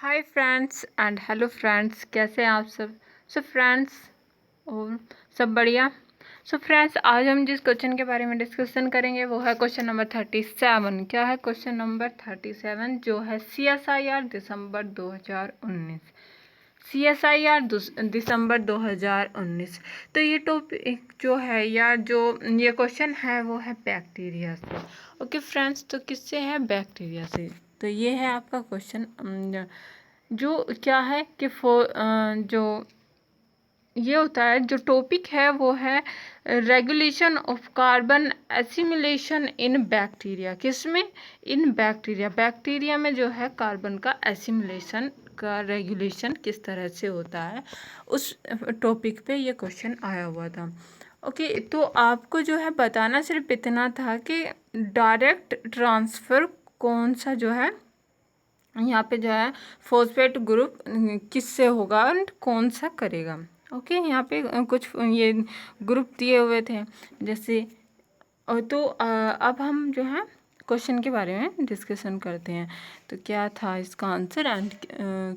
Hi friends and hello friends, कैसे हैं आप सब। फ्रेंड्स, और सब बढ़िया। फ्रेंड्स, आज हम जिस क्वेश्चन के बारे में डिस्कशन करेंगे वो है क्वेश्चन नंबर 37। क्या है क्वेश्चन नंबर 37? जो है CSIR दिसंबर 2019। CSIR दिसंबर 2019। तो ये टॉपिक जो है या जो ये क्वेश्चन है वो है बैक्टीरिया से। ओके फ्रेंड्स, तो किससे है? बैक्टीरिया से। तो ये है आपका क्वेश्चन। जो क्या है कि जो ये होता है, जो टॉपिक है वो है regulation of carbon assimilation in bacteria. किसमें? In bacteria. बैक्टीरिया में जो है कार्बन का एसिमिलेशन का रेगुलेशन किस तरह से होता है, उस टॉपिक पे ये क्वेश्चन आया हुआ था। ओके, तो आपको जो है बताना सिर्फ इतना था कि डायरेक्ट ट्रांसफ़र कौन सा जो है यहाँ पे जो है फॉस्फेट ग्रुप किससे होगा और कौन सा करेगा। ओके, यहाँ पे कुछ ये ग्रुप दिए हुए थे जैसे। और तो अब हम जो है क्वेश्चन के बारे में डिस्कशन करते हैं। तो क्या था इसका आंसर एंड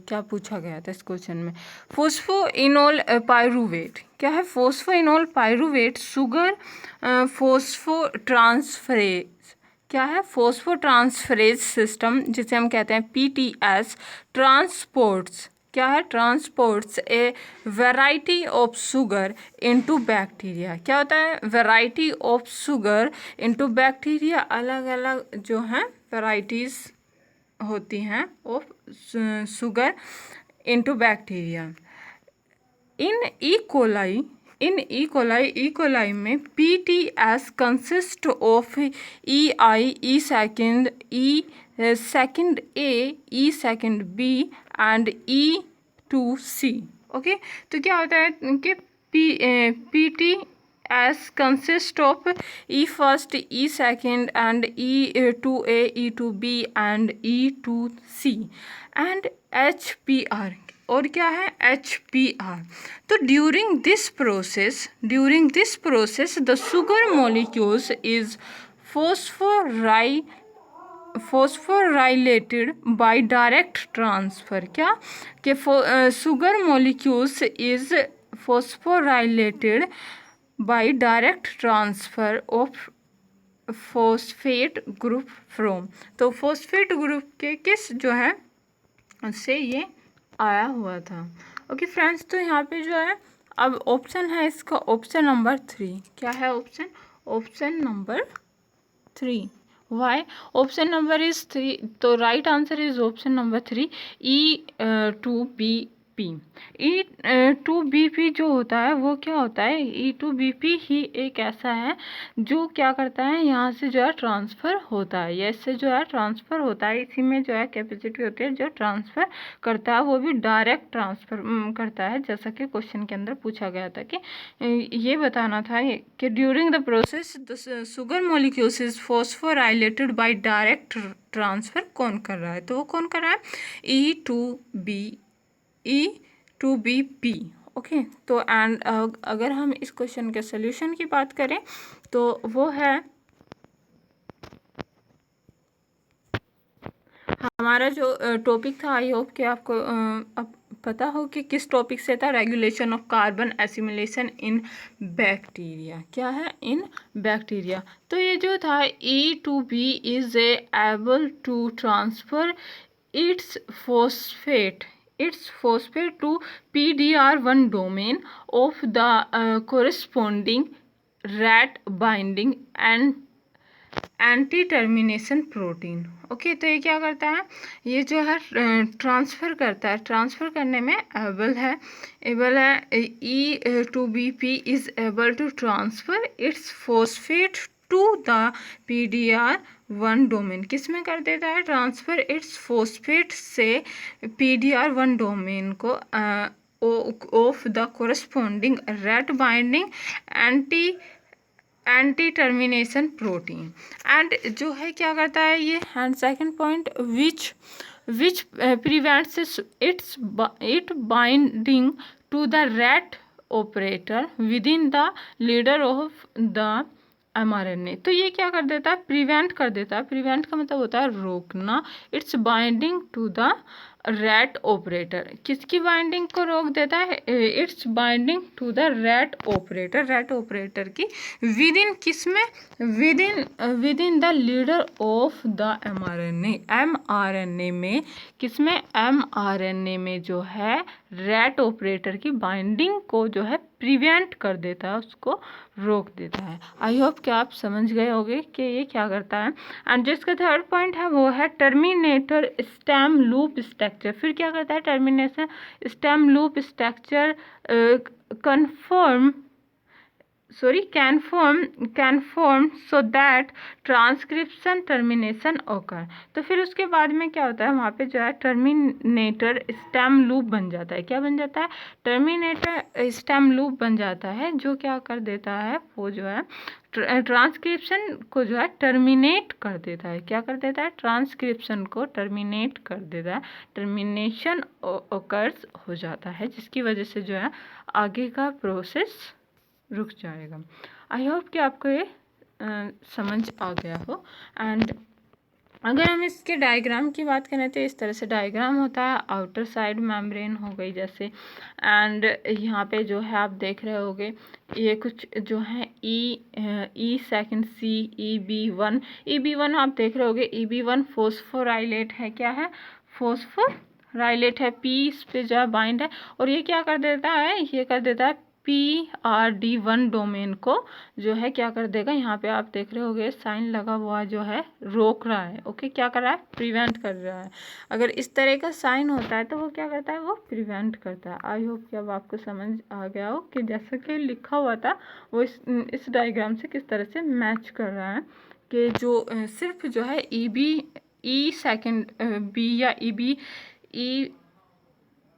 क्या पूछा गया था इस क्वेश्चन में? Phosphoenol pyruvate. क्या है? Phosphoenol pyruvate sugar phospho transferase. क्या है? फोस्फो ट्रांसफरेज सिस्टम, जिसे हम कहते हैं PTS, ट्रांसपोर्ट्स। क्या है? Transports A variety of sugar into bacteria. क्या होता है? Variety of sugar into bacteria. अलग अलग जो हैं वैराइटीज़ होती हैं of sugar into bacteria. E coli में PTS consist of E second, E second A, E second B and E2C। Okay, तो क्या होता है कि PTS consist of E first, E second and E2A, E2B and E2C and HPR। और क्या है? HPR। तो during this process the sugar molecules is phosphorylated by direct transfer. क्या कि sugar molecules is phosphorylated by direct transfer of phosphate group from. तो phosphate group के किस जो है से ये आया हुआ था। ओके फ्रेंड्स, तो यहाँ पे जो है अब ऑप्शन है इसका ऑप्शन नंबर 3। क्या है option? Option number 3। Why option number is 3? तो right answer is option number 3, E2BP। E2BP जो होता है वो क्या होता है? E2BP ही एक ऐसा है जो क्या करता है, यहाँ से जो है ट्रांसफ़र होता है, या इससे जो है ट्रांसफ़र होता है। इसी में जो है कैपेसिटी होती है जो ट्रांसफ़र करता है, वो भी डायरेक्ट ट्रांसफ़र करता है। जैसा कि क्वेश्चन के अंदर पूछा गया था कि ये बताना था कि during the process the sugar molecules is phosphorylated by direct transfer कौन कर रहा है? तो वो कौन कर रहा है? E2BP। ओके, तो एंड अगर हम इस क्वेश्चन के सोल्यूशन की बात करें तो वो है हमारा जो टॉपिक था। आई होप कि आपको अब पता हो कि किस टॉपिक से था। Regulation of carbon assimilation in bacteria. क्या है? In bacteria. तो ये जो था E2B is able to transfer its phosphate to PDR1 domain of the corresponding rat binding and anti termination protein. Okay, तो ये क्या करता है? ये जो है ट्रांसफ़र करता है, ट्रांसफ़र करने में एबल है। E2BP is able to transfer its phosphate to the PDR1 domain. किस में कर देता है ट्रांसफ़र? इट्स फॉस्फेट से PDR1 डोमेन को of the corresponding RAT binding anti termination protein. And जो है क्या करता है ये? And second point which prevents it binding to the RAT operator within the leader of the mRNA। तो ये क्या कर देता है? प्रिवेंट कर देता है। प्रिवेंट का मतलब होता है रोकना। Its binding to the RAT operator किसकी बाइंडिंग को रोक देता है? Its binding to the RAT operator की विद इन किसमें? Within the leader of the mRNA में, किसमें? mRNA में जो है रैट ऑपरेटर की बाइंडिंग को जो है प्रिवेंट कर देता है, उसको रोक देता है। आई होप कि आप समझ गए होंगे कि ये क्या करता है। एंड जिसका थर्ड पॉइंट है वो है टर्मिनेटर स्टेम लूप स्ट्रक्चर। फिर क्या करता है? Termination stem loop structure can form so that transcription termination ओकर। तो फिर उसके बाद में क्या होता है? वहाँ पे जो है टर्मिनेटर स्टेम लूप बन जाता है। क्या बन जाता है? टर्मिनेटर स्टेम लूप बन जाता है, जो क्या कर देता है? वो जो है ट्रांसक्रिप्शन को जो है टर्मिनेट कर देता है। क्या कर देता है? ट्रांसक्रिप्शन को टर्मिनेट कर देता है। टर्मिनेशन ओकर्स हो जाता है, जिसकी वजह से जो है आगे का प्रोसेस रुक जाएगा। आई होप कि आपको ये समझ आ गया हो। एंड अगर हम इसके डायग्राम की बात करें तो इस तरह से डायग्राम होता है। आउटर साइड मेम्ब्रेन हो गई जैसे, एंड यहाँ पे जो है आप देख रहे होगे ये कुछ जो है ई सेकंड सी EB1 आप देख रहे होगे। EB1 फॉस्फोराइलेट है। क्या है? फॉस्फोराइलेट है। P इस पे जो है बाइंड है, और ये क्या कर देता है? ये कर देता है PRD1 डोमेन को जो है क्या कर देगा? यहाँ पे आप देख रहे होगे साइन लगा हुआ जो है रोक रहा है। ओके, क्या कर रहा है? प्रिवेंट कर रहा है। अगर इस तरह का साइन होता है तो वो क्या करता है? वो प्रिवेंट करता है। आई होप कि अब आपको समझ आ गया हो कि जैसा कि लिखा हुआ था वो इस डायग्राम से किस तरह से मैच कर रहा है, कि जो सिर्फ जो है ई सेकेंड बी या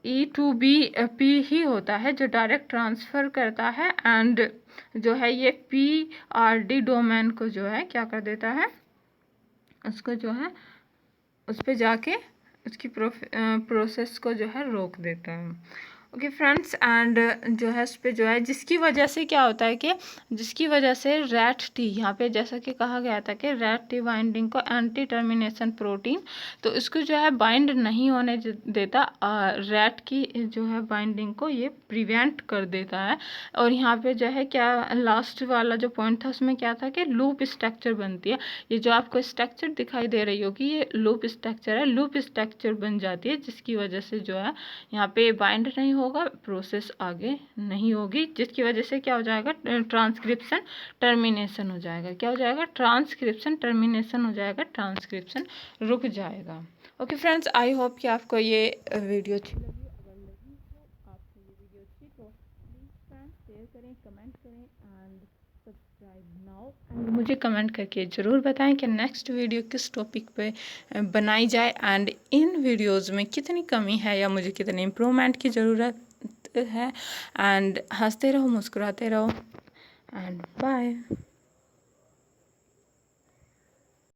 E2BP ही होता है जो डायरेक्ट ट्रांसफ़र करता है, एंड जो है ये PRD डोमेन को जो है क्या कर देता है? उसको जो है उस पर जाके उसकी प्रोसेस को जो है रोक देता है। ओके फ्रेंड्स, एंड जो है उस पर जो है जिसकी वजह से क्या होता है कि जिसकी वजह से रैट टी, यहाँ पे जैसा कि कहा गया था कि रैट टी बाइंडिंग को एंटी टर्मिनेशन प्रोटीन, तो इसको जो है बाइंड नहीं होने देता। रैट की जो है बाइंडिंग को ये प्रिवेंट कर देता है। और यहाँ पे जो है क्या लास्ट वाला जो पॉइंट था उसमें क्या था कि लूप स्ट्रक्चर बनती है। ये जो आपको स्ट्रक्चर दिखाई दे रही होगी ये लूप स्ट्रक्चर है। लूप स्ट्रक्चर बन जाती है जिसकी वजह से जो है यहाँ पे बाइंड नहीं होगा, प्रोसेस आगे नहीं होगी, जिसकी वजह से क्या हो जाएगा? ट्रांसक्रिप्शन टर्मिनेशन हो जाएगा। क्या हो जाएगा? ट्रांसक्रिप्शन टर्मिनेशन हो जाएगा, ट्रांसक्रिप्शन रुक जाएगा। ओके फ्रेंड्स, आई होप कि आपको ये वीडियो अच्छी लगी। अगर लगी हो आपको ये वीडियो अच्छी तो प्लीज़ फ्रेंड्स शेयर करें, कमेंट करें एंड सब्सक्राइब नाउ। एंड मुझे कमेंट करके ज़रूर बताएं कि नेक्स्ट वीडियो किस टॉपिक पे बनाई जाए, एंड इन वीडियोज़ में कितनी कमी है या मुझे कितनी इम्प्रूवमेंट की ज़रूरत है। एंड हंसते रहो, मुस्कुराते रहो, एंड बाय।